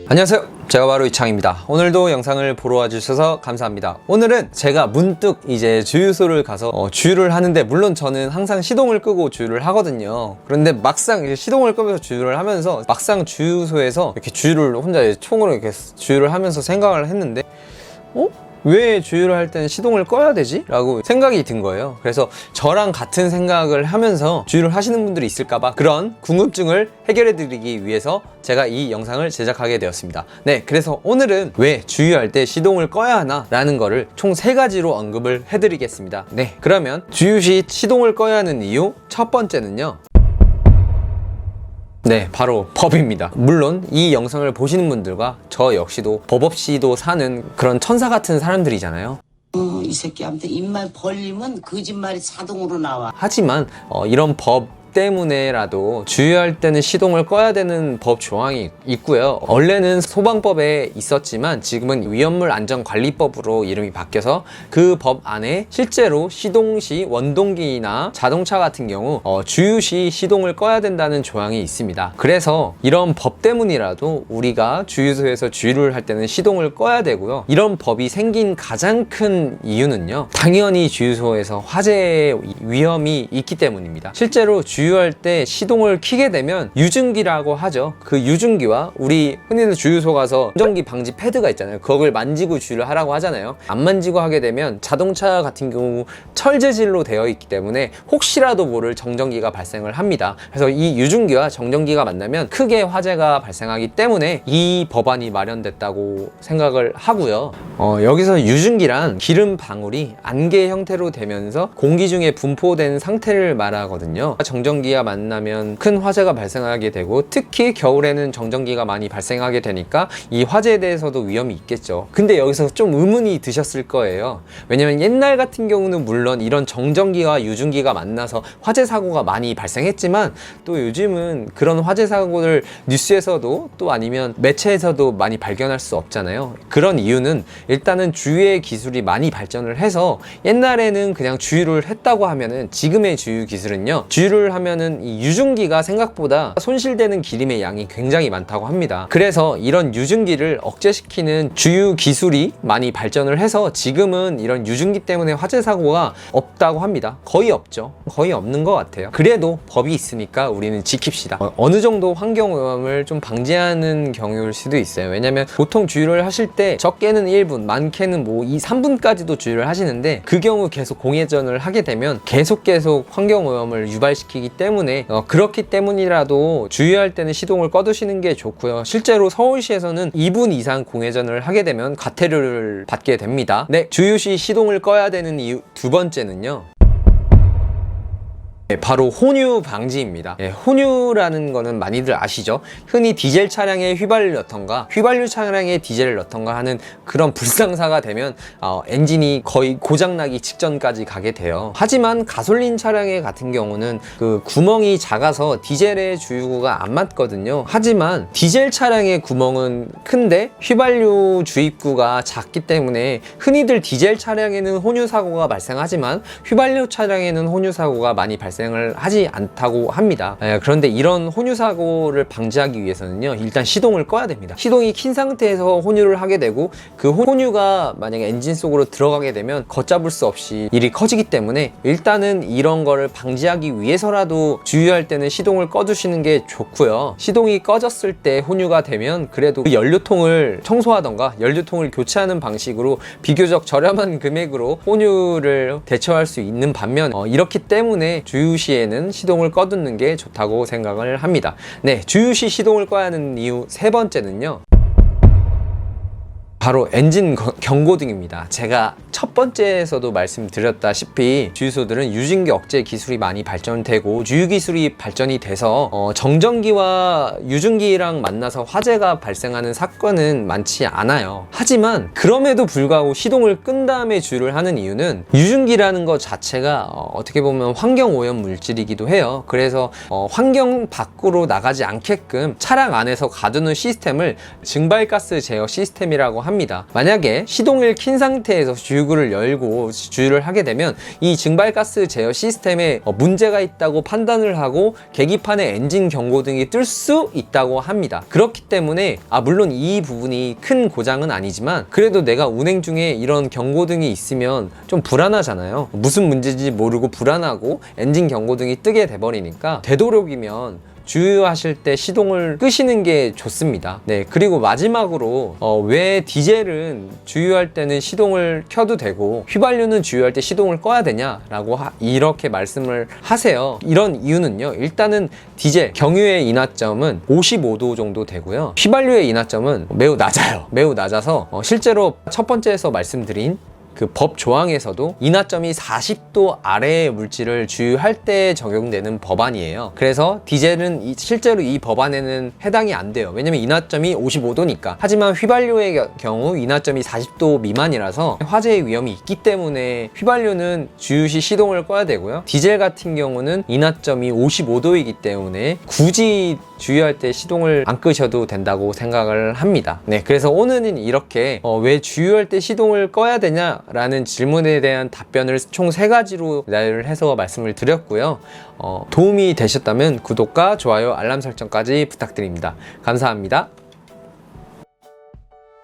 안녕하세요, 제가 바로 이창입니다. 오늘도 영상을 보러 와주셔서 감사합니다. 오늘은 제가 문득 이제 주유소를 가서 주유를 하는데, 물론 저는 항상 시동을 끄고 주유를 하거든요. 그런데 막상 이제 시동을 끄면서 주유를 하면서 막상 주유소에서 이렇게 주유를 혼자 총으로 이렇게 주유를 하면서 생각을 했는데, 왜 주유를 할 때는 시동을 꺼야 되지? 라고 생각이 든 거예요. 그래서 저랑 같은 생각을 하면서 주유를 하시는 분들이 있을까봐 그런 궁금증을 해결해 드리기 위해서 제가 이 영상을 제작하게 되었습니다. 네, 그래서 오늘은 왜 주유할 때 시동을 꺼야 하나? 라는 거를 총 3가지로 언급을 해드리겠습니다. 네, 그러면 주유 시 시동을 꺼야 하는 이유 첫 번째는요, 네, 바로 법입니다. 물론 이 영상을 보시는 분들과 저 역시도 법 없이도 사는 그런 천사 같은 사람들이잖아요. 이 새끼한테 입만 벌리면 거짓말이 자동으로 나와. 하지만 이런 법 때문에라도 주유할 때는 시동을 꺼야 되는 법 조항이 있고요. 원래는 소방법에 있었지만 지금은 위험물 안전관리법으로 이름이 바뀌어서 그 법 안에 실제로 시동 시 원동기나 자동차 같은 경우 주유 시 시동을 꺼야 된다는 조항이 있습니다. 그래서 이런 법 때문이라도 우리가 주유소에서 주유를 할 때는 시동을 꺼야 되고요. 이런 법이 생긴 가장 큰 이유는요, 당연히 주유소에서 화재 위험이 있기 때문입니다. 실제로 주유할 때 시동을 켜게 되면 유증기라고 하죠. 그 유증기와 우리 흔히들 주유소 가서 정전기 방지 패드가 있잖아요. 그걸 만지고 주유를 하라고 하잖아요. 안 만지고 하게 되면 자동차 같은 경우 철재질로 되어 있기 때문에 혹시라도 모를 정전기가 발생을 합니다. 그래서 이 유증기와 정전기가 만나면 크게 화재가 발생하기 때문에 이 법안이 마련됐다고 생각을 하고요. 여기서 유증기란 기름 방울이 안개 형태로 되면서 공기 중에 분포된 상태를 말하거든요. 정전기와 만나면 큰 화재가 발생하게 되고, 특히 겨울에는 정전기가 많이 발생하게 되니까 이 화재에 대해서도 위험이 있겠죠. 근데 여기서 좀 의문이 드셨을 거예요. 왜냐면 옛날 같은 경우는 물론 이런 정전기와 유증기가 만나서 화재 사고가 많이 발생했지만, 또 요즘은 그런 화재 사고를 뉴스에서도 또 아니면 매체에서도 많이 발견할 수 없잖아요. 그런 이유는 일단은 주유의 기술이 많이 발전을 해서, 옛날에는 그냥 주유를 했다고 하면은, 지금의 주유 기술은요, 주유를 하면은 이 유증기가 생각보다 손실되는 기름의 양이 굉장히 많다고 합니다. 그래서 이런 유증기를 억제시키는 주유 기술이 많이 발전을 해서 지금은 이런 유증기 때문에 화재 사고가 없다고 합니다. 거의 없죠. 거의 없는 것 같아요. 그래도 법이 있으니까 우리는 지킵시다. 어느 정도 환경오염을 좀 방지하는 경우일 수도 있어요. 왜냐면 보통 주유를 하실 때 적게는 1분, 많게는 3분까지도 주유를 하시는데, 그 경우 계속 공회전을 하게 되면 계속 환경오염을 유발시키기 때문에 그렇기 때문이라도 주유할 때는 시동을 꺼두시는 게 좋고요. 실제로 서울시에서는 2분 이상 공회전을 하게 되면 과태료를 받게 됩니다. 네, 주유 시 시동을 꺼야 되는 이유 두 번째는요, 바로 혼유 방지입니다. 혼유라는 거는 많이들 아시죠? 흔히 디젤 차량에 휘발유를 넣던가 휘발유 차량에 디젤을 넣던가 하는 그런 불상사가 되면 엔진이 거의 고장나기 직전까지 가게 돼요. 하지만 가솔린 차량의 같은 경우는 그 구멍이 작아서 디젤의 주유구가 안 맞거든요. 하지만 디젤 차량의 구멍은 큰데 휘발유 주입구가 작기 때문에 흔히들 디젤 차량에는 혼유 사고가 발생하지만 휘발유 차량에는 혼유 사고가 많이 발생을 하지 않다고 합니다. 그런데 이런 혼유 사고를 방지하기 위해서는요, 일단 시동을 꺼야 됩니다. 시동이 킨 상태에서 혼유를 하게 되고, 그 혼유가 만약에 엔진 속으로 들어가게 되면 걷잡을 수 없이 일이 커지기 때문에 일단은 이런 거를 방지하기 위해서라도 주유할 때는 시동을 꺼두시는 게 좋고요. 시동이 꺼졌을 때 혼유가 되면 그래도 그 연료통을 청소하던가 연료통을 교체하는 방식으로 비교적 저렴한 금액으로 혼유를 대처할 수 있는 반면, 이렇기 때문에 주유 시에는 시동을 꺼두는 게 좋다고 생각을 합니다. 네, 주유 시 시동을 꺼야 하는 이유 세 번째는요, 바로 엔진 경고등입니다. 제가 첫 번째에서도 말씀드렸다시피 주유소들은 유증기 억제 기술이 많이 발전되고 주유 기술이 발전이 돼서 정전기와 유증기랑 만나서 화재가 발생하는 사건은 많지 않아요. 하지만 그럼에도 불구하고 시동을 끈 다음에 주유를 하는 이유는 유증기라는 것 자체가 어떻게 보면 환경오염 물질이기도 해요. 그래서 환경 밖으로 나가지 않게끔 차량 안에서 가두는 시스템을 증발가스 제어 시스템이라고 합니다. 합니다. 만약에 시동을 킨 상태에서 주유구를 열고 주유를 하게 되면 이 증발가스 제어 시스템에 문제가 있다고 판단을 하고 계기판에 엔진 경고등이 뜰 수 있다고 합니다. 그렇기 때문에 물론 이 부분이 큰 고장은 아니지만 그래도 내가 운행 중에 이런 경고등이 있으면 좀 불안하잖아요. 무슨 문제인지 모르고 불안하고 엔진 경고등이 뜨게 돼버리니까 되도록이면 주유하실 때 시동을 끄시는 게 좋습니다. 네, 그리고 마지막으로 왜 디젤은 주유할 때는 시동을 켜도 되고 휘발유는 주유할 때 시동을 꺼야 되냐라고 이렇게 말씀을 하세요. 이런 이유는요, 일단은 디젤 경유의 인하점은 55도 정도 되고요, 휘발유의 인하점은 매우 낮아요. 매우 낮아서 실제로 첫 번째에서 말씀드린 그 법 조항에서도 인하점이 40도 아래의 물질을 주유할 때 적용되는 법안이에요. 그래서 디젤은 실제로 이 법안에는 해당이 안 돼요. 왜냐면 인하점이 55도니까. 하지만 휘발유의 경우 인하점이 40도 미만이라서 화재의 위험이 있기 때문에 휘발유는 주유 시 시동을 꺼야 되고요, 디젤 같은 경우는 인하점이 55도이기 때문에 굳이 주유할 때 시동을 안 끄셔도 된다고 생각을 합니다. 네, 그래서 오늘은 이렇게 왜 주유할 때 시동을 꺼야 되냐 라는 질문에 대한 답변을 총 3가지로 나열을 해서 말씀을 드렸고요. 도움이 되셨다면 구독과 좋아요, 알람 설정까지 부탁드립니다. 감사합니다.